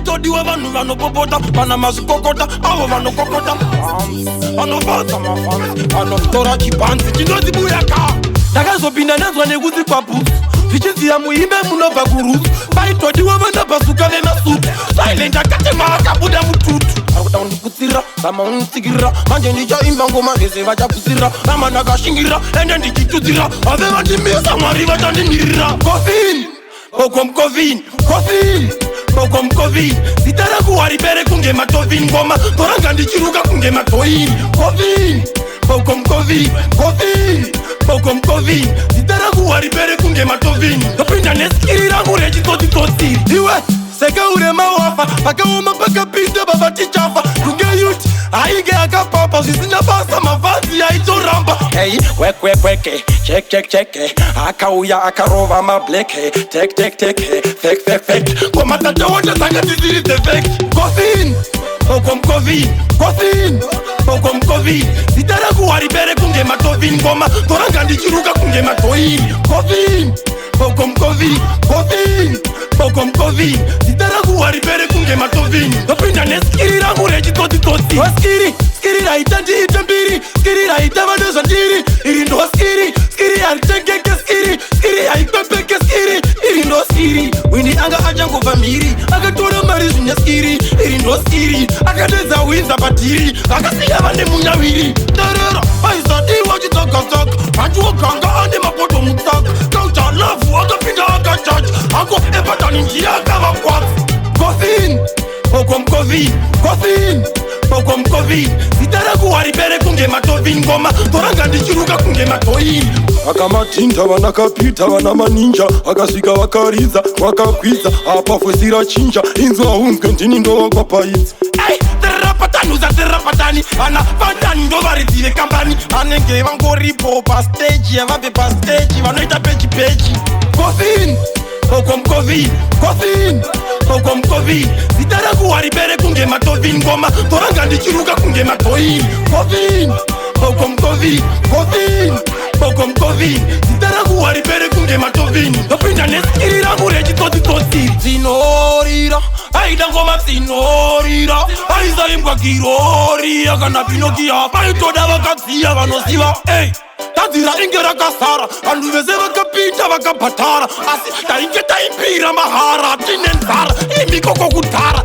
paitodiwa vanhu vanopopota vana mazvikokota avo vanokokota vanovadza mafamsi vanotora chibhanzi chinonzi buyaka ndakazopinda nenzwa nekuti kwabhuzi zvichiziya muimbe munobva kurusi paitodiwa vanobvasuka vemasuku silent akati maakabuda mututu arikuda kundiputsira vamaunitsikirira manje ndichaimba ngoma zvese vachaputsira rama ndakashingirira ende ndichitudzira ave vandimisa mwari vachandimirira kofini okomkovini kofini okomkovini zita rangu waripere kunge matovini ngoma toranga ndichiruka kunge matoini kofini okomkovini kofini okomkovini zita rangu waripere kunge matovini ndopinda neskiri rangu rechitotitotsiri iwe seke urema wafa pakaoma pakapinda babatichafa kunge yuti aige akapapa zvisina basa mavhazi aitoramba hey wekweke cheke akauya akarova mableke tek fake komatataona dzanga dzisiri defect kofini okomkovini kofini okomkovini zita rangu waripere kunge matovini ngoma toranga ndichiruka kunge matoini kofini okomkovini kofini okomkovini zita rangu waripere kunge matovini ndopinda neskiri rangu rechitotitoti skiri raita ndiite mbiri skiri raita vanezva ndiri iri ndo skiri haritengeke skiri haikwepeke skiri iri ndo skiri wini anga achangobva mhiri akatora mari zvine skiri iri ndo skiri akadedza winza padhiri akasiya vane munyaviri darera aizadiwa chitsakasaka vachiwoganga ane mapoto mutsaka kauchalavhu akapinda akachacha ako epatani njia akavakwatsa kofini okomkovini kofini okomkovini zita rangu waripere kunge matovini ngoma toranga ndichiruka kunge matoini akamatinda vanakapita vana maninja akasvika vakaridza vakakwidza apafwesira chinja inzwa hunge ndini ndovakwapaidza terapatani vana vatani ndovaridzive kambani vanenge vangoripo pasteji vabve pasteji vanoita peji kofini okomkovini kofini okomkovini zita rangu waripere kunge matovini ngoma toranga ndichiruka kunge matoini kofini okomkovini kofini okomkovini zita rangu waripere kunge matovini ndopinda neskiri rangu rechitotitotsiri dzinorira aida ngoma dzinorira aizaimbwa giroriya kana pinokia paitoda vakadziya vanoziva tadzira inge rakasara vanhu vese vakapinda vakabhatara asi tainge taimbira mahara tine nzara imikoko kudhara